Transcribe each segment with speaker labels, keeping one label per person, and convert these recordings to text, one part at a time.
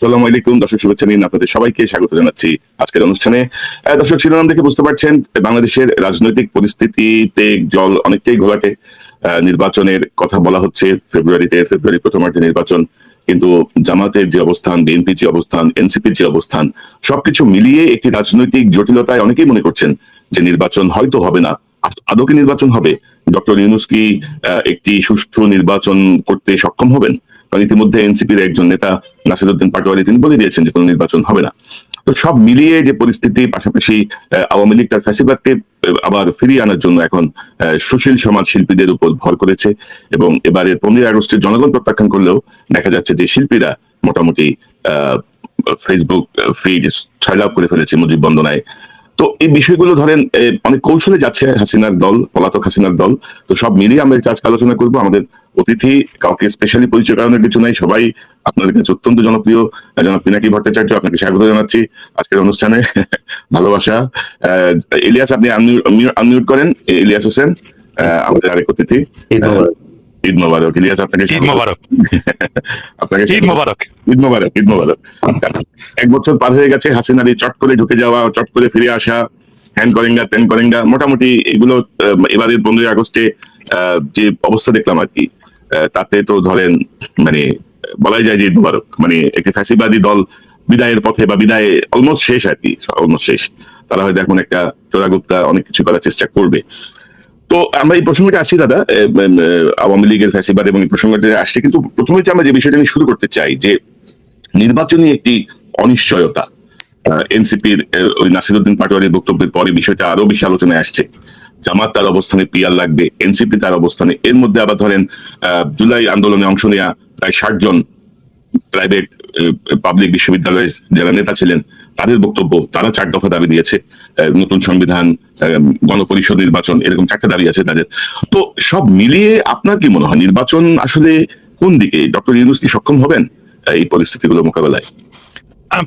Speaker 1: আসসালামু আলাইকুম দর্শক, শুভেচ্ছা নিন, আপনাদের সবাইকে স্বাগত জানাচ্ছি আজকের অনুষ্ঠানে। দর্শক, শিরোনাম দেখে বুঝতে পারছেন বাংলাদেশের রাজনৈতিক পরিস্থিতিতে জল অনেকটাই ঘোলাটে। নির্বাচনের কথা বলা হচ্ছে, ফেব্রুয়ারি প্রথমার্ধে নির্বাচন, কিন্তু জামাতের যে অবস্থান, বিএনপির যে অবস্থান, এনসিপির যে অবস্থান, সবকিছু মিলিয়ে একটি রাজনৈতিক জটিলতায় অনেকেই মনে করছেন যে নির্বাচন হয়তো হবে না। আদৌ কি নির্বাচন হবে? ডক্টর ইউনূস কি একটি সুষ্ঠু নির্বাচন করতে সক্ষম হবেন? কারণ ইতিমধ্যে এনসিপির একজন নেতা নাসিরউদ্দিন পাটোয়ারি তিনি বলে দিয়েছেন যে কোনো নির্বাচন হবে না। তো সব মিলিয়ে যে পরিস্থিতি, পাশাপাশি আওয়ামী লীগ তার ফ্যাসিবাদকে আবার ফিরিয়ে আনার জন্য এখন সুশীল সমাজ শিল্পীদের উপর ভর করেছে, এবং এবারের 15 আগস্টের জনগণ প্রত্যাখ্যান করলেও দেখা যাচ্ছে যে শিল্পীরা মোটামুটি ফেসবুক ফিড ছয়লাভ করে ফেলেছে মুজিব বন্দনায়। তো এই বিষয়গুলো ধরেন অনেক কৌশলে যাচ্ছে হাসিনার দল, পলাতক হাসিনার দল। তো সব মিলিয়ে আমরা আজকে আলোচনা করবো। আমাদের অতিথি কাউকে স্পেশালি পরিচয় করানোর কিছু নাই, সবাই আপনাদের কাছে অত্যন্ত জনপ্রিয়। জনাব পিনাকি ভট্টাচার্য, আপনাকে স্বাগত জানাচ্ছি আজকের অনুষ্ঠানে। ভালোবাসা। ইলিয়াস, আপনি আনমিউট করেন। ইলিয়াস হোসেন আমাদের আরেক অতিথি। ঈদ মোবারক। ইলিয়াস, আপনাকে
Speaker 2: ঈদ মোবারক।
Speaker 1: আপনাকে
Speaker 2: ঈদ মোবারক।
Speaker 1: ঈদ মোবারক। ঈদ মোবারক। 1 বছর পার হয়ে গেছে, হাসিনার এই চট করে ঢুকে যাওয়া, চট করে ফিরে আসা, হ্যান্ড করেঙ্গা টেন করেঙ্গা, মোটামুটি এগুলো এবারের 15 আগস্টে যে অবস্থা দেখলাম আর কি, তাতে তো ধরেন মানে বলাই যায় যে ঈদ মোবারক, মানে একটি ফ্যাসিবাদী দল বিদায়ের পথে, বা বিদায় অলমোস্ট শেষ আর কি, অলমোস্ট শেষ। তারা হয়তো এখন একটা চোরাগুপ্তা অনেক কিছু করার চেষ্টা করবে। তো আমরা এই প্রসঙ্গটা আসছি দাদা, আওয়ামী লীগের ফ্যাসিবাদ এবং এই প্রসঙ্গটা আসছে, কিন্তু প্রথমে আমরা যে বিষয়টা নিয়ে শুরু করতে চাই যে নির্বাচনী একটি অনিশ্চয়তা। এনসিপির ওই নাসিরউদ্দিন পাটোয়ারির বক্তব্যের পরে বিষয়টা আরো বেশি আলোচনায় আসছে। জামাত তার অবস্থানে পিয়ার লাগবে, এনসিপি তার অবস্থানে, এর মধ্যে আবার ধরেন জুলাই আন্দোলনে অংশ নেওয়া প্রায় 60 জন প্রাইভেট পাবলিক বিশ্ববিদ্যালয়ের যারা নেতা ছিলেন, তাদের বক্তব্য, তারা 4 দফা দাবি দিয়েছে। নতুন সংবিধান, গণপরিষদ নির্বাচন, এরকম 4টা দাবি আছে তাদের। তো সব মিলিয়ে আপনার কি মনে হয় নির্বাচন আসলে কোন দিকে? ডক্টর ইউনূস কি সক্ষম হবেন এই পরিস্থিতিগুলো মোকাবেলায়?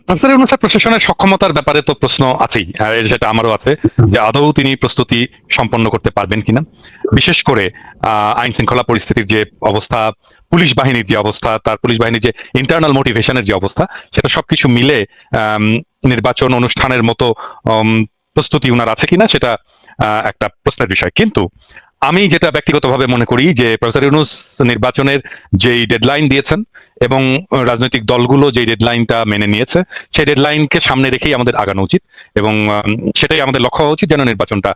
Speaker 2: প্রফেসর ইউনূসের প্রশাসনের সক্ষমতার ব্যাপারে তো প্রশ্ন আছেই, আর সেটা আমারও আছে যে আদৌ তিনি প্রস্তুতি সম্পন্ন করতে পারবেন কিনা। বিশেষ করে আইন শৃঙ্খলা পরিস্থিতির যে অবস্থা, পুলিশ বাহিনীর যে অবস্থা, তার পুলিশ বাহিনীর যে ইন্টারনাল মোটিভেশনের যে অবস্থা, সেটা সবকিছু মিলে নির্বাচন অনুষ্ঠানের মতো প্রস্তুতি উনার আছে কিনা সেটা একটা প্রশ্নের বিষয়। কিন্তু আমি যেটা ব্যক্তিগতভাবে মনে করি যে প্রফেসর ইউনূস নির্বাচনের যেই ডেডলাইন দিয়েছেন এবং রাজনৈতিক দলগুলো যে ডেডলাইনটা মেনে নিয়েছে, সেই ডেডলাইনকে সামনে রেখেই আমাদের আগানো উচিত, এবং সেটাই আমাদের লক্ষ্য হওয়া উচিত যেন নির্বাচনটা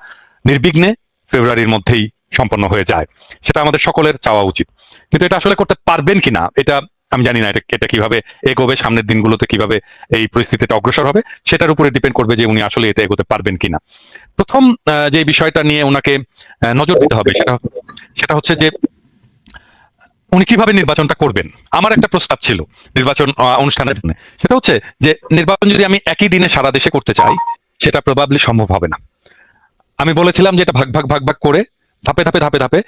Speaker 2: নির্বিঘ্নে ফেব্রুয়ারির মধ্যেই সম্পন্ন হয়ে যায়। সেটা আমাদের সকলের চাওয়া উচিত। কিন্তু এটা আসলে করতে পারবেন কিনা এটা আমি জানি না। এটা কিভাবে এগোবে, সামনের দিনগুলোতে কিভাবে এই পরিস্থিতিটা অগ্রসর হবে, সেটার উপরে ডিপেন্ড করবে যে উনি আসলে এটা এগোতে পারবেন কিনা। প্রথম যে বিষয়টা নিয়ে ওনাকে নজর দিতে হবে সেটা হচ্ছে যে উনি কিভাবে নির্বাচনটা করবেন। আমার একটা প্রস্তাব ছিল নির্বাচন অনুষ্ঠানের জন্য, সেটা হচ্ছে যে নির্বাচন যদি আমি একই দিনে সারা দেশে করতে চাই, সেটা প্রবাবলি সম্ভব হবে না। আমি বলেছিলাম যে এটা ভাগ ভাগ ভাগ ভাগ করে ধাপে ধাপে ধাপে ধাপে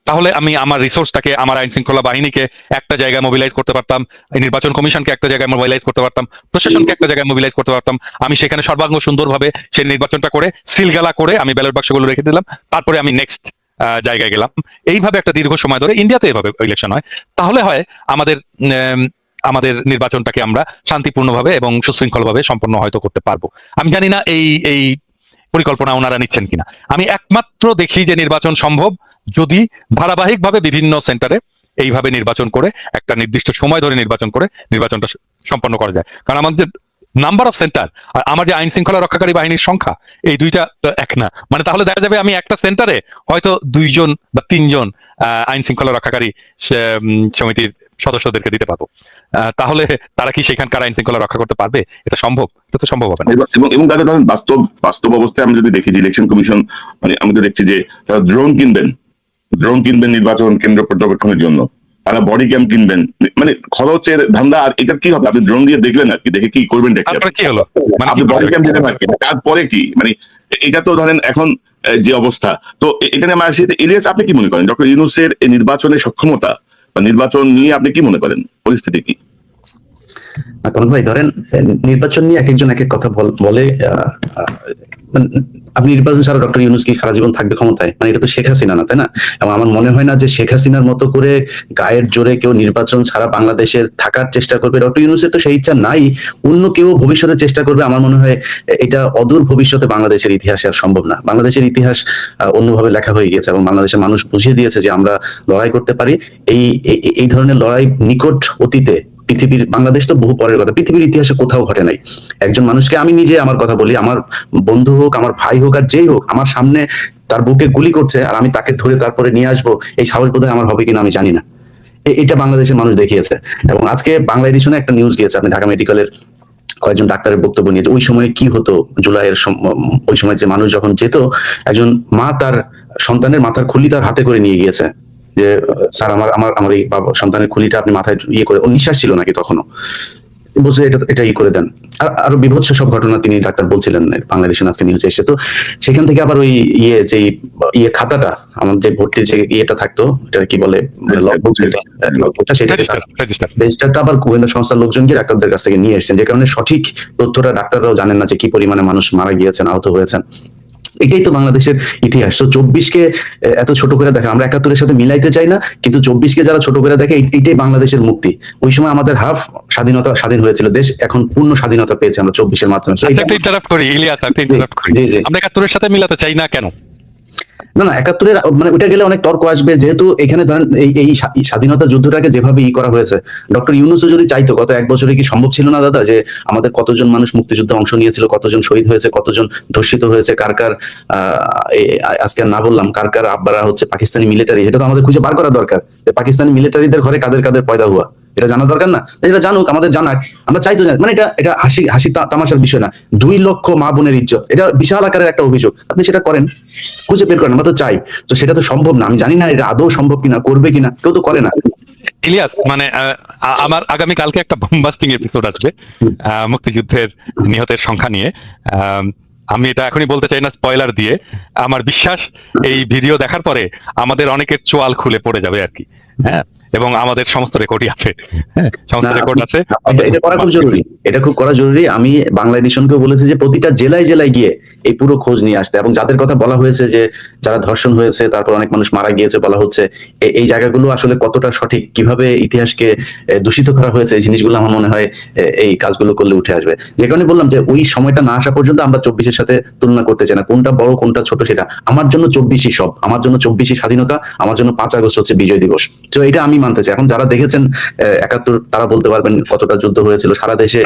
Speaker 2: তাহলে আমি আমার রিসোর্সটাকে, আমার আইন শৃঙ্খলা বাহিনীকে একটা জায়গায় মোবিলাইজ করতে পারতাম, নির্বাচন কমিশনকে একটা জায়গায় মোবিলাইজ করতে পারতাম, প্রশাসনকে একটা জায়গায় মোবিলাইজ করতে পারতাম। আমি সেখানে সর্বাঙ্গ সুন্দরভাবে সেই নির্বাচনটা করে সিলগালা করে আমি ব্যালট বাক্সগুলো রেখে দিলাম, তারপরে আমি নেক্সট জায়গায় গেলাম। এইভাবে একটা দীর্ঘ সময় ধরে ইন্ডিয়াতে এভাবে ইলেকশন হয়। তাহলে হয় আমাদের আমাদের নির্বাচনটাকে আমরা শান্তিপূর্ণভাবে এবং সুশৃঙ্খলভাবে সম্পন্ন হয়তো করতে পারবো। আমি জানি না এই এই পরিকল্পনা ওনারা নিচ্ছেন কিনা। আমি একমাত্র দেখি যে নির্বাচন সম্ভব যদি ধারাবাহিকভাবে বিভিন্ন সেন্টারে এইভাবে নির্বাচন করে একটা নির্দিষ্ট সময় ধরে নির্বাচন করে নির্বাচনটা সম্পন্ন করা যায়। কারণ আমাদের নাম্বার অফ সেন্টার আর আমার যে আইন শৃঙ্খলা রক্ষাকারী বাহিনীর সংখ্যা, এই দুইটা এক না। মানে তাহলে দেখা যাবে আমি একটা সেন্টারে হয়তো 2 জন বা 3 জন আইন শৃঙ্খলা রক্ষাকারী সমিতির সদস্যদেরকে দিতে পারবো। তাহলে তারা কি সেখানকার আইন শৃঙ্খলা রক্ষা করতে পারবে? এটা সম্ভব? এটা তো সম্ভব হবে না।
Speaker 1: এবং তাদের ধরেন বাস্তব অবস্থায় আমি যদি দেখি যে ইলেকশন কমিশন, মানে আমি তো দেখছি যে তারা ড্রোন কিনবেন নির্বাচন কেন্দ্র পর্যবেক্ষণের জন্য, তারা বডি ক্যাম কিনবেন, মানে খরচের ধান্দা। আর এটা কি হবে? আপনি ড্রোন দিয়ে দেখলেন আর কি, দেখে কি করবেন?
Speaker 2: কি হলো?
Speaker 1: আপনি বডি ক্যাম দিলেন আর কি, তারপরে কি? মানে এটা তো ধরেন এখন যে অবস্থা। তো এখানে আমার আসি, ইলিয়াস, আপনি কি মনে করেন ডক্টর ইউনূসের নির্বাচনের সক্ষমতা বা নির্বাচন নিয়ে আপনি কি মনে করেন? পরিস্থিতি কি?
Speaker 3: কনক ভাই ধরেন নির্বাচন নিয়ে এক একজন এক এক কথা বলে মানে আপনি নির্বাচন ছাড়া ডক্টর ইউনূস কি সারা জীবন থাকবে ক্ষমতায়? মানে এটা তো শেখ হাসিনা না, তাই না? এবং আমার মনে হয় না যে শেখ হাসিনার মতো করে গায়ের জোরে কেউ নির্বাচন ছাড়া বাংলাদেশে থাকার চেষ্টা করবে। ডক্টর ইউনূসের তো সেই ইচ্ছা নাই। অন্য কেউ ভবিষ্যতে চেষ্টা করবে, আমার মনে হয় এটা অদূর ভবিষ্যতে বাংলাদেশের ইতিহাসে আর সম্ভব না। বাংলাদেশের ইতিহাস অন্যভাবে লেখা হয়ে গেছে এবং বাংলাদেশের মানুষ বুঝিয়ে দিয়েছে যে আমরা লড়াই করতে পারি। এই ধরনের লড়াই নিকট অতীতে পৃথিবীর, বাংলাদেশ তো বহু পরের কথা, পৃথিবীর ইতিহাসে কোথাও ঘটে নাই। একজন মানুষকে, আমি নিজে আমার কথা বলি, আমার বন্ধু হোক, আমার ভাই হোক, আর যেই হোক, আমার সামনে তার বুকে গুলি করছে আর আমি তাকে ধরে তারপরে নিয়ে আসবো, এই সাহস বোধহয় আমার হবে কিনা আমি জানি না। এটা বাংলাদেশের মানুষ দেখিয়েছে। এবং আজকে বাংলা এডিশনে একটা নিউজ গিয়েছে, আপনি ঢাকা মেডিকেলের কয়েকজন ডাক্তারের বক্তব্য নিয়েছে, ওই সময় কি হতো জুলাইয়ের ওই সময় যে মানুষ যখন যেত, একজন মা তার সন্তানের মাথার খুলি তার হাতে করে নিয়ে গিয়েছে যে স্যার আমার আমার আমার এই সন্তানের খুলিটা আপনি মাথায় ইয়ে করে, ও নিঃশ্বাস ছিল নাকি তখনও, বলছে এটা ই করে দেন। আর আরো বিভৎস সব ঘটনা তিনি ডাক্তার বলছিলেন বাংলাদেশে আজকে নিউজে এসে। তো সেখান থেকে আবার ওই যে খাতাটা, আমার যে ভর্তির যে ইয়েটা থাকতো, এটা কি বলে, লগবুকটা, সেটা রেজিস্টারটা আবার গোয়েন্দা সংস্থার লোকজন গিয়ে ডাক্তারদের কাছ থেকে নিয়ে এসেছেন, যে কারণে সঠিক তথ্যটা ডাক্তাররাও জানেন না যে কি পরিমাণে মানুষ মারা গিয়েছেন, আহত হয়েছেন। এটাই তো বাংলাদেশের ইতিহাস। তো 24-কে এত ছোট করে দেখা, আমরা 71-এর সাথে মিলাইতে চাই না, কিন্তু 24-কে যারা ছোট করে দেখে, এইটাই বাংলাদেশের মুক্তি। ওই সময় আমাদের হাফ স্বাধীন হয়েছিল দেশ, এখন পূর্ণ স্বাধীনতা পেয়েছে আমরা 24-এর মাধ্যমে।
Speaker 2: আমরা 71-এর সাথে মিলাতে চাই না কেন?
Speaker 3: না 71-এর মানে ওইটা গেলে অনেক তর্ক আসবে, যেহেতু এখানে ধরেন এই স্বাধীনতা যুদ্ধটাকে যেভাবে করা হয়েছে, ডক্টর ইউনূসও যদি চাইতো, গত এক বছরে কি সম্ভব ছিল না দাদা, যে আমাদের কতজন মানুষ মুক্তিযুদ্ধে অংশ নিয়েছিল, কতজন শহীদ হয়েছে, কতজন ধর্ষিত হয়েছে, কার কার আজকে না বললাম কার কার আব্বারা হচ্ছে পাকিস্তানি মিলিটারি, এটা তো আমাদের খুঁজে বার করা দরকার, যে পাকিস্তানি মিলিটারিদের ঘরে কাদের কাদের পয়দা হওয়া, এটা জানা দরকার না? এটা জানুক, আমাদের জানাক, আমরা চাইতো জানি। মানে এটা হাসি তামাশার বিষয় না। 2 লক্ষ মা বোনের ইজ্জত, এটা বিশাল আকারের একটা অভিযোগ, আপনি সেটা করেন, খুঁজে বের করেন, আমরা তো চাই। তো সেটা তো সম্ভব না, আমি জানি না এটা আদৌ সম্ভব কিনা, করবে কিনা, কেউ তো করে না।
Speaker 2: ইলিয়াস, মানে আমার আগামী কালকে একটা বোমবাস্টিং এপিসোড আসবে মুক্তিযুদ্ধের নিহতের সংখ্যা নিয়ে। আমি এটা এখনই বলতে চাই না স্পয়লার দিয়ে। আমার বিশ্বাস এই ভিডিও দেখার পরে আমাদের অনেকের চোয়াল খুলে পড়ে যাবে আর কি। হ্যাঁ, এবং আমাদের সমস্ত রেকর্ডই আছে। হ্যাঁ, সমস্ত রেকর্ড আছে।
Speaker 3: এটা করা খুব জরুরি, এটা খুব করা জরুরি। আমি বাংলা এডিশনকেও বলেছি যে প্রতিটা জেলায় জেলায় গিয়ে এই পুরো খোঁজ নিয়ে আসতে, এবং যাদের কথা বলা হয়েছে যে যারা ধর্ষণ হয়েছে, তারপর অনেক মানুষ মারা গিয়েছে বলা হচ্ছে, এই জায়গাগুলো আসলে কতটা সঠিক, কিভাবে ইতিহাসকে দূষিত করা হয়েছে, এই জিনিসগুলো আমার মনে হয় এই কাজগুলো করলে উঠে আসবে। যে কারণে বললাম যে ওই সময়টা না আসা পর্যন্ত আমরা 24-এর সাথে তুলনা করতে চাই না, কোনটা বড় কোনটা ছোট সেটা। আমার জন্য 24-ই সব, আমার জন্য 24-ই স্বাধীনতা, আমার জন্য 5 আগস্ট হচ্ছে বিজয় দিবস। তো এটা আমি মানতে চাই। এখন যারা দেখেছেন 71, তারা বলতে পারবেন কতটা যুদ্ধ হয়েছিল সারা দেশে।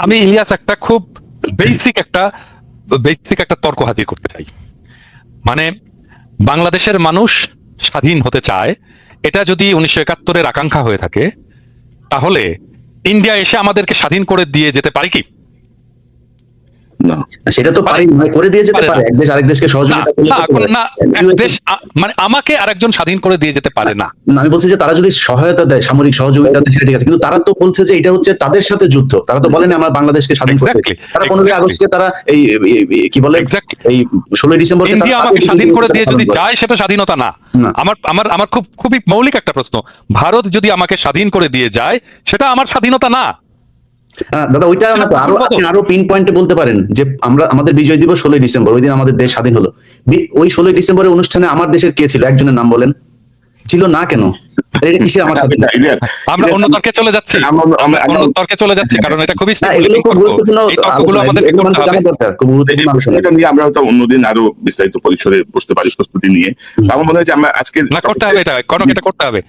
Speaker 2: আমি ইলিয়াস একটা খুব বেসিক একটা তর্ক হাজির করতে চাই। মানে বাংলাদেশের মানুষ স্বাধীন হতে চায়, এটা যদি 1971-এর আকাঙ্ক্ষা হয়ে থাকে, তাহলে ইন্ডিয়া এসে আমাদেরকে স্বাধীন করে দিয়ে যেতে পারে কি?
Speaker 3: না, সেটা তো পারি নয়, করে দিয়ে যেতে পারে। এক দেশ আরেক দেশকে সহযোগিতা করলে
Speaker 2: না, এক দেশ মানে আমাকে আরেকজন স্বাধীন করে দিয়ে যেতে পারে না।
Speaker 3: আমি বলছি যে তারা যদি সহায়তা দেয়, সামরিক সহযোগিতা দেয়, সেটা ঠিক আছে, কিন্তু তারা তো বলছে যে এটা হচ্ছে তাদের সাথে যুদ্ধ। তারা তো বলেন আমরা বাংলাদেশকে স্বাধীন করতে, তারা 15 আগস্টকে তারা এই কি বলে, এই 16 ডিসেম্বর
Speaker 2: ইন্ডিয়া আমাকে স্বাধীন করে দিয়ে যদি যায়, সেটা স্বাধীনতা না। আমার খুবই মৌলিক একটা প্রশ্ন, ভারত যদি আমাকে স্বাধীন করে দিয়ে যায়, সেটা আমার স্বাধীনতা না?
Speaker 3: দাদা ওইটা না, তো আরো পিন পয়েন্টে বলতে পারেন যে আমাদের বিজয় দিবস 16 ডিসেম্বর, ওই দিন আমাদের দেশ স্বাধীন হলো। ওই 16 ডিসেম্বরের অনুষ্ঠানে আমার দেশের কে ছিল, একজনের নাম বলেন, ছিল না কেন?
Speaker 2: আমরা অন্য তর্কে চলে যাচ্ছি, কারণ এটা খুবই
Speaker 1: আমরা হয়তো অন্যদিন আরো বিস্তারিত পরিসরে বসতে পারি প্রস্তুতি নিয়ে। আমার মনে হয় যে আমরা আজকে
Speaker 2: করতে হবে, এটা করতে হবে।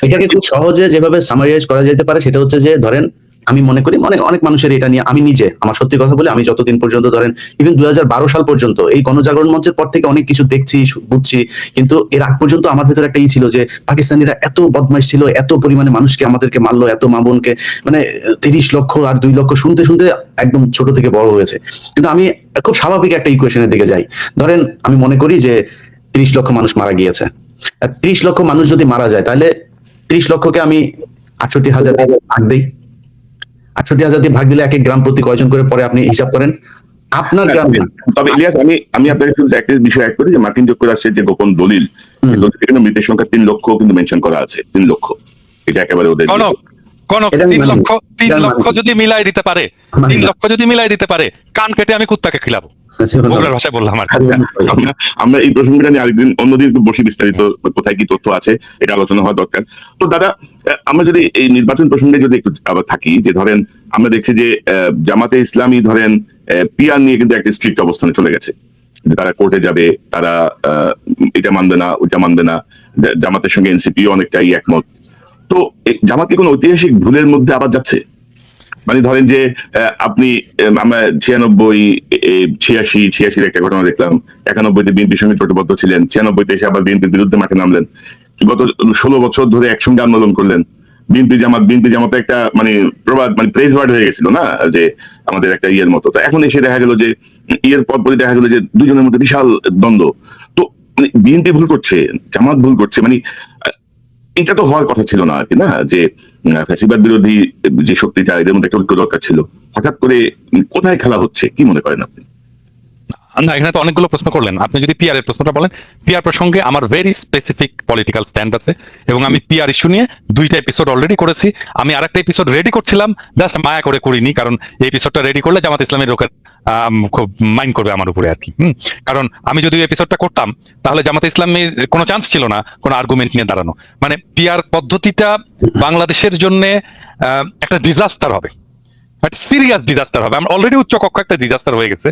Speaker 3: এটাকে খুব সহজে যেভাবে সামারাইজ করা যেতে পারে সেটা হচ্ছে যে, ধরেন আমি মনে করি অনেক মানুষের এটা নিয়ে, আমি নিজে আমার সত্যি কথা বলে, আমি যতদিন পর্যন্ত ধরেন ইভেন 2012 সাল পর্যন্ত এই গণজাগরণ মঞ্চের পর থেকে অনেক কিছু দেখছি, বুঝছি, কিন্তু এর আগ পর্যন্ত আমার ভেতরে একটা ছিল যে পাকিস্তানিরা এত বদমাইশ ছিল, এত পরিমাণে মানুষকে আমাদেরকে মারলো, এত মা বোনকে, মানে 30 লক্ষ আর 2 লক্ষ শুনতে শুনতে একদম ছোট থেকে বড় হয়েছে। কিন্তু আমি খুব স্বাভাবিক একটা ইকুয়েশনের দিকে যাই। ধরেন আমি মনে করি যে 30 লক্ষ মানুষ মারা গিয়েছে, আর 30 লক্ষ মানুষ যদি মারা যায়, তাহলে 30 লক্ষকে আমি 68,000 ভাগ দিই। 68,000 দিয়ে ভাগ দিলে এক এক গ্রাম প্রতি কয়জন করে পরে, আপনি হিসাব করেন আপনার গ্রাম।
Speaker 1: তবে ইলিয়াস, আমি আপনাকে শুধু একটা বিষয় অ্যাড করি যে মার্কিন যুক্তরাষ্ট্রের যে গোপন দলিল, মৃতের সংখ্যা 3 লক্ষ কিন্তু মেনশন করা আছে, 3 লক্ষ। এটা একেবারে ওদের
Speaker 2: কনক
Speaker 3: এটা আমি
Speaker 2: 3
Speaker 3: মানি।
Speaker 2: লক্ষ 3
Speaker 3: এটা আমি
Speaker 2: লক্ষ
Speaker 3: মানি।
Speaker 2: যদি মিলাই দিতে পারে,
Speaker 3: মানি
Speaker 2: 3
Speaker 3: না।
Speaker 2: লক্ষ যদি মিলাই দিতে পারে, কান কেটে আমি কুত্তাকে খিলাবো, বগুড়ার ভাষায় বললাম আর কি।
Speaker 1: আমরা আমরা এই প্রসঙ্গটা নিয়ে আরেকদিন অন্যদিন একটু বসে বিস্তারিত কোথায় কি তথ্য আছে এটা আলোচনা হওয়া দরকার। তো দাদা, আমরা যদি এই নির্বাচন প্রসঙ্গে যদি একটু আবার থাকি, যে ধরেন আমরা দেখছি যে জামাতে ইসলামী ধরেন পিআর নিয়ে কিন্তু একটা স্ট্রিক্ট অবস্থানে চলে গেছে, যে তারা কোর্টে যাবে, তারা এটা মানবে না ওইটা মানবে না। জামাতের সঙ্গে এনসিপিও অনেকটাই একমত। তো জামাত কি কোনো ঐতিহাসিক ভুলের মধ্যে আবার যাচ্ছে? মানে ধরেন যে আপনি আমরা 86 একটা ঘটনা দেখলাম, 91-তে বিএনপির সঙ্গে জোটবদ্ধ ছিলেন, 96-তে এসে আবার বিএনপির বিরুদ্ধে মাঠে নামলেন, গত 16 বছর ধরে একসঙ্গে আন্দোলন করলেন। বিএনপি জামাতে একটা মানে প্রবাদ, মানে প্রেস ওয়ার্ড হয়ে গেছিল না, যে আমাদের একটা ইয়ের মতো। তো এখন এসে দেখা গেল যে ইয়ের পরপরই দেখা গেল যে দুজনের মধ্যে বিশাল দ্বন্দ্ব। তো মানে বিএনপি ভুল করছে, জামাত ভুল করছে, মানে এটা তো হওয়ার কথা ছিল না আর কি, না যে ফ্যাসিবাদ বিরোধী যে শক্তিটা, এদের মধ্যে একটা ঐক্য দরকার ছিল। হঠাৎ করে কোথায় খেলা হচ্ছে, কি মনে করেন আপনি?
Speaker 2: না, এখানে তো অনেকগুলো প্রশ্ন করলেন। আপনি যদি পিআর এর প্রশ্নটা বলেন, পিআর প্রসঙ্গে আমার ভেরি স্পেসিফিক পলিটিক্যাল স্ট্যান্ড আছে, এবং আমি পিআর ইস্যু নিয়ে 2টা এপিসোড অলরেডি করেছি। আমি আরেকটা এপিসোড রেডি করছিলাম, জাস্ট মায়া করে করিনি, কারণ এই এপিসোডটা রেডি করলে জামাত ইসলামের লোকের খুব মাইন্ড করবে আমার উপরে আর কি। কারণ আমি যদি এপিসোডটা করতাম, তাহলে জামাত ইসলামের কোনো চান্স ছিল না কোনো আর্গুমেন্ট নিয়ে দাঁড়ানো। মানে পিআর পদ্ধতিটা বাংলাদেশের জন্য একটা ডিজাস্টার হবে, একটা সিরিয়াস ডিজাস্টার হবে। আমরা অলরেডি উচ্চ কক্ষ একটা ডিজাস্টার হয়ে গেছে,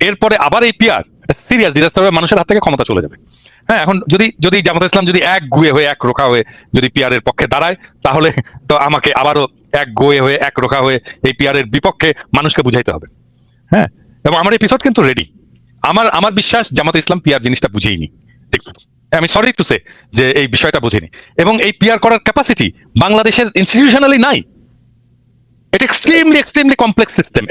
Speaker 2: এরপরে আবার এই পিআর একটা সিরিয়াস ডিজাস্টার হবে, মানুষের হাত থেকে ক্ষমতা চলে যাবে। হ্যাঁ, এখন যদি জামাত ইসলাম যদি এক গুয়ে হয়ে এক রোখা হয়ে যদি পিআর এর পক্ষে দাঁড়ায়, তাহলে তো আমাকে আবারও এক গুয়ে হয়ে এক রোখা হয়ে এই পিআর এর বিপক্ষে মানুষকে বুঝাইতে হবে। হ্যাঁ, এবং আমার এপিসোড কিন্তু রেডি। আমার বিশ্বাস জামাত ইসলাম পিআর জিনিসটা বুঝেইনি। ঠিক, আমি সরি টু সে যে এই বিষয়টা বুঝেনি, এবং এই পিআর করার ক্যাপাসিটি বাংলাদেশের ইনস্টিটিউশনালি নাই। এটা এক্সট্রিমলি কমপ্লেক্স সিস্টেম।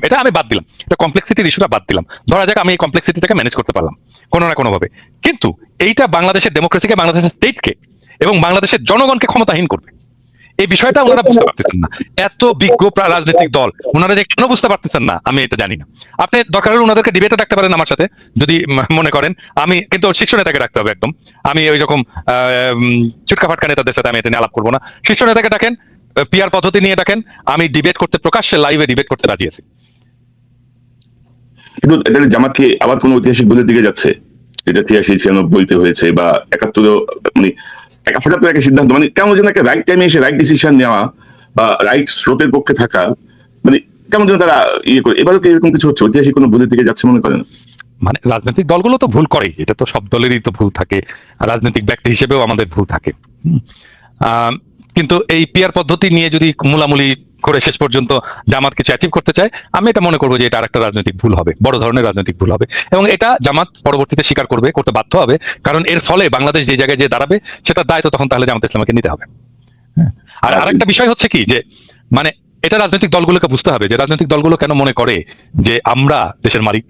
Speaker 2: এটা আমি বাদ দিলাম, এটা কমপ্লেক্সিটির ইস্যুটা বাদ দিলাম। ধরা যাক আমি এই কমপ্লেক্সিটিটাকে ম্যানেজ করতে পারলাম কোনো না কোনো ভাবে, কিন্তু এইটা বাংলাদেশের ডেমোক্রেসিকে, বাংলাদেশের স্টেটকে এবং বাংলাদেশের জনগণকে ক্ষমতাহীন করবে। এই বিষয়টা ওনারা বুঝতে পারতেছেন না। এত বিজ্ঞ রাজনৈতিক দল, ওনারা যে কেন বুঝতে পারতেছেন না আমি এটা জানি না। আপনি দরকার হলে ওনাদেরকে ডিবেটে ডাকতে পারেন আমার সাথে, যদি মনে করেন। আমি কিন্তু শীর্ষ নেতাকে ডাকতে হবে একদম। আমি ওই রকম চুটকা ফাটকা নেতাদের সাথে আমি এটা নিয়ে আলাপ করবো না। শীর্ষ নেতাকে ডাকেন, পিআর পদ্ধতি নিয়ে ডাকেন, আমি ডিবেট করতে, প্রকাশ্যে লাইভে ডিবেট করতে রাজি আছি।
Speaker 1: কিন্তু এটা জামাত কি আবার কোন ঐতিহাসিক ভুলের দিকে যাচ্ছে, যেটা 86-96-তে হয়েছে বা 71? মানে হঠাৎ করে একটা সিদ্ধান্ত, মানে কেমন যেন একটা রাইট টাইমে এসে রাইট ডিসিশন নেওয়া বা রাইট স্রোতের পক্ষে থাকা, মানে কেমন যেন তারা ইয়ে করে। এবারও কি এরকম কিছু হচ্ছে, ঐতিহাসিক কোনো ভুলের দিকে যাচ্ছে মনে করেন?
Speaker 2: মানে রাজনৈতিক দলগুলো তো ভুল করেই, এটা তো সব দলেরই তো ভুল থাকে, রাজনৈতিক ব্যক্তি হিসেবেও আমাদের ভুল থাকে। কিন্তু এই পিআর পদ্ধতি নিয়ে যদি মূলামূলি করে শেষ পর্যন্ত জামাত কিছু অ্যাচিভ করতে চায়, আমি এটা মনে করবো যে এটা আরেকটা রাজনৈতিক ভুল হবে, বড় ধরনের রাজনৈতিক ভুল হবে, এবং এটা জামাত পরবর্তীতে স্বীকার করতে বাধ্য হবে। কারণ এর ফলে বাংলাদেশ যে জায়গায় যে দাঁড়াবে, সেটা দায় তো তখন তাহলে জামাত ইসলামকে নিতে হবে। আর আরেকটা বিষয় হচ্ছে কি, যে মানে এটা রাজনৈতিক দলগুলোকে বুঝতে হবে যে রাজনৈতিক দলগুলো কেন মনে করে যে আমরা দেশের মালিক।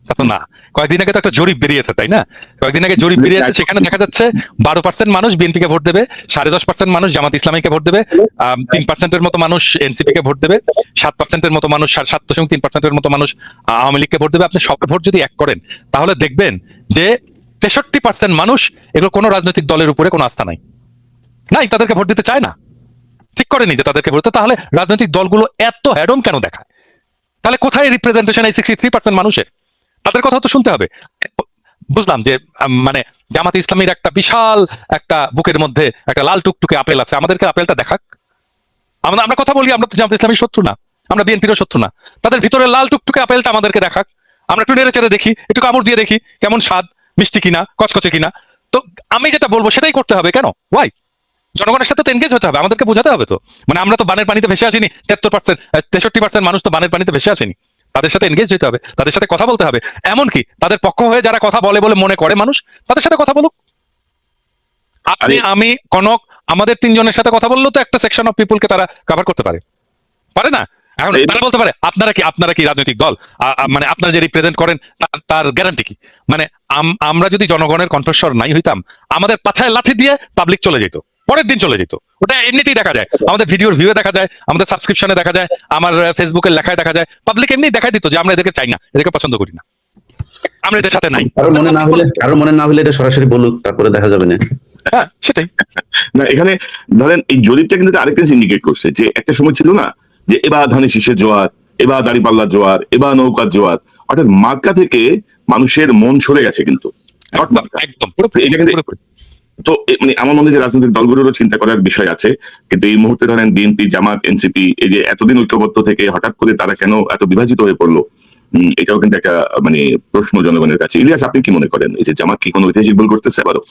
Speaker 2: তা তো না। কয়েকদিন আগে তো একটা জরিপ বেরিয়েছে, তাই না? কয়েকদিন আগে জরিপ বেরিয়েছে, সেখানে দেখা যাচ্ছে 12% মানুষ বিএনপিকে ভোট দেবে, 10.5% মানুষ জামাত ইসলামীকে ভোট দেবে, 3%-এর মতো মানুষ এনসিপিকে ভোট দেবে, 7%-এর মতো মানুষ, 7.3% মতো মানুষ আওয়ামী লীগকে ভোট দেবে। আপনি সব ভোট যদি এক করেন, তাহলে দেখবেন যে 63% মানুষ এগুলো কোনো রাজনৈতিক দলের উপরে কোনো আস্থা নাই, তাদেরকে ভোট দিতে চায় না, ঠিক করেনি যে তাদেরকে ভোট। তাহলে রাজনৈতিক দলগুলো এত হ্যাডম কেন দেখায়? তাহলে কোথায় রিপ্রেজেন্টেশন এই 63% মানুষের? তাদের কথা তো শুনতে হবে। বুঝলাম যে মানে জামাত ইসলামীর একটা বিশাল একটা বুকের মধ্যে একটা লাল টুকটুকে আপেল আছে, আমাদেরকে আপেলটা দেখাক। আমরা কথা বলি, আমরা তো জামাত ইসলামীর শত্রু না, আমরা বিএনপিরও শত্রু না। তাদের ভিতরে লাল টুকটুকে আপেলটা আমাদেরকে দেখাক, আমরা একটু নেড়ে চেড়ে দেখি, একটু কামড় দিয়ে দেখি কেমন স্বাদ, মিষ্টি কিনা, কচকচে কিনা। তো আমি যেটা বলবো সেটাই করতে হবে। কেন? ওয়াই? জনগণের সাথে তো এনগেজ হতে হবে, আমাদেরকে বোঝাতে হবে তো। মানে আমরা তো বানের পানিতে ভেসে আসিনি, 63% মানুষ তো বানের পানিতে ভেসে আসেনি। তাদের সাথে এনগেজ হতে হবে, তাদের সাথে কথা বলতে হবে। এমনকি তাদের পক্ষ হয়ে যারা কথা বলে বলে মনে করে মানুষ, তাদের সাথে কথা বলুক। আপনি, আমি, কনক, আমাদের 3 জনের সাথে কথা বললেও তো একটা সেকশন অফ পিপলকে তারা কভার করতে পারে না? এখন তারা বলতে পারে আপনারা কি রাজনৈতিক দল, মানে আপনারা যে রিপ্রেজেন্ট করেন তার গ্যারান্টি কি? মানে আমরা যদি জনগণের কণ্ঠস্বর নাই হইতাম, আমাদের পাছায় লাঠি দিয়ে পাবলিক চলে যেত, পরের দিন চলে যেত। ওটা এমনিতেই দেখা যায়, আমাদের ভিডিওর ভিউয়ে দেখা যায়, আমাদের সাবস্ক্রিপশনে দেখা যায়, আমার ফেসবুকের লেখায় দেখা যায়। পাবলিক এমনি দেখাই দিত যে আমরা এদেরকে চাই না, এদেরকে পছন্দ করি না। আমরা এদের সাথে নাই।
Speaker 3: কারোর মনে না হলে এটা সরাসরি বলুক, তারপরে দেখা যাবে না।
Speaker 2: হ্যাঁ, সেটাই।
Speaker 1: না, এখানে ধরেন এই জরিপটা কিন্তু আরেকটা ইন্ডিকেট করছে যে একটা সময় ছিল না যে এবার ধানের শীষের জোয়ার, এবার দাঁড়িপাল্লার জোয়ার, এবার নৌকার জোয়ার, অর্থাৎ মার্কা থেকে মানুষের মন সরে গেছে কিন্তু।
Speaker 2: একদম পুরোপুরি,
Speaker 1: এটা কিন্তু
Speaker 2: পুরোপুরি।
Speaker 1: তো মানে আমার মনে হয় যে রাজনৈতিক দলগুলোরও চিন্তা করার বিষয় আছে, কিন্তু এই মুহূর্তে ধরেন বিএনপি, জামাত, এনসিপি এই যে এতদিন ঐক্যবদ্ধ থেকে হঠাৎ করে তারা কেন এত বিভাজিত হয়ে পড়লো, এটাও কিন্তু একটা মানে প্রশ্ন জনগণের কাছে। ইলিয়াস, আপনি কি মনে করেন এই যে জামাত কি কোনো ঐতিহাসিক ভুল করতেছে আবারও,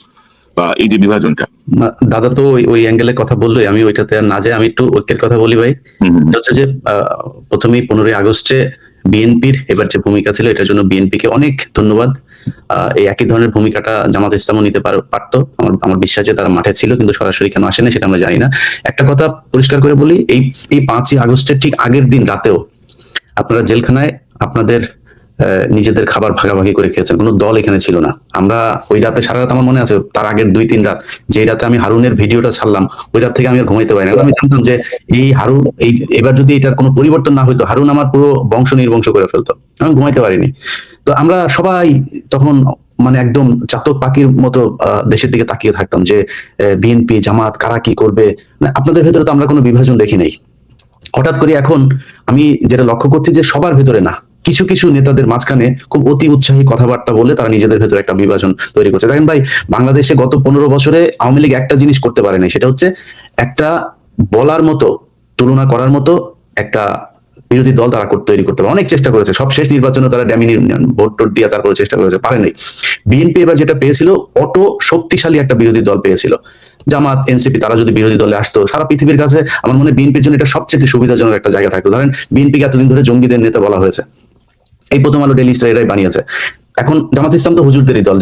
Speaker 1: বা এই যে বিভাজনটা?
Speaker 3: দাদা তো ওই অ্যাঙ্গেলে কথা বললোই, আমি ওইটাতে আর না যাই, আমি একটু ঐক্যের কথা বলি ভাই। এটা হচ্ছে যে প্রথমেই 15ই আগস্টে বিএনপির এবার যে ভূমিকা ছিল, এটার জন্য বিএনপি কে অনেক ধন্যবাদ। এই একই ধরনের ভূমিকাটা জামাত ইসলামও নিতে পারতো, আমার বিশ্বাস যে তারা মাঠে ছিল, কিন্তু সরাসরি কেন আসেনি সেটা আমরা জানি না। একটা কথা পরিষ্কার করে বলি, এই 5ই আগস্টের ঠিক আগের দিন রাতেও আপনারা জেলখানায় আপনাদের নিজেদের খাবার ভাগাভাগি করে খেয়েছেন, কোনো দল এখানে ছিল না। আমরা ওই রাতে সারা রাত, আমার মনে আছে তার আগের 2-3 রাত, যে রাতে আমি হারুনের ভিডিওটা ছাড়লাম, ওই রাত থেকে আমি আর ঘুমাইতে পারি না। আমি জানতাম যে এই হারুন এবার যদি এটার কোনো পরিবর্তন না হইতো, হারুন আমার পুরো বংশ নির্বংশ করে ফেলতো। আমি ঘুমাইতে পারিনি। তো আমরা সবাই তখন মানে একদম চাতক পাখির মতো দেশের দিকে তাকিয়ে থাকতাম যে বিএনপি জামাত কারা কি করবে। আপনাদের ভেতরে তো আমরা কোনো বিভাজন দেখি নাই। হঠাৎ করে এখন আমি যেটা লক্ষ্য করছি যে সবার ভেতরে না, কিছু কিছু নেতাদের মাঝখানে খুব অতি উৎসাহী কথাবার্তা বলে তারা নিজেদের ভেতরে একটা বিভাজন তৈরি করছে। দেখেন ভাই, বাংলাদেশে গত 15 বছরে আওয়ামী লীগ একটা জিনিস করতে পারে নাই, সেটা হচ্ছে একটা বলার মতো, তুলনা করার মতো একটা বিরোধী দল তারা তৈরি করতে পারে। অনেক চেষ্টা করেছে, সব শেষ নির্বাচনে তারা ড্যামি ভোট টোট দিয়ে তারপরে চেষ্টা করেছে, পারে নাই। বিএনপি এবার যেটা পেয়েছিল, অটো শক্তিশালী একটা বিরোধী দল পেয়েছিল। জামাত, এনসিপি তারা যদি বিরোধী দলে আসতো, সারা পৃথিবীর কাছে আমার মনে হয় বিএনপির জন্য এটা সবচেয়ে সুবিধাজনক একটা জায়গা থাকতো। ধরেন বিএনপিকে এতদিন ধরে জঙ্গিদের নেতা বলা হয়েছে, এই প্রথম আলো, ডেইলি স্টার এরাই বানিয়েছে। এখন জামাত ইসলাম তো হুজুরদেরই দল।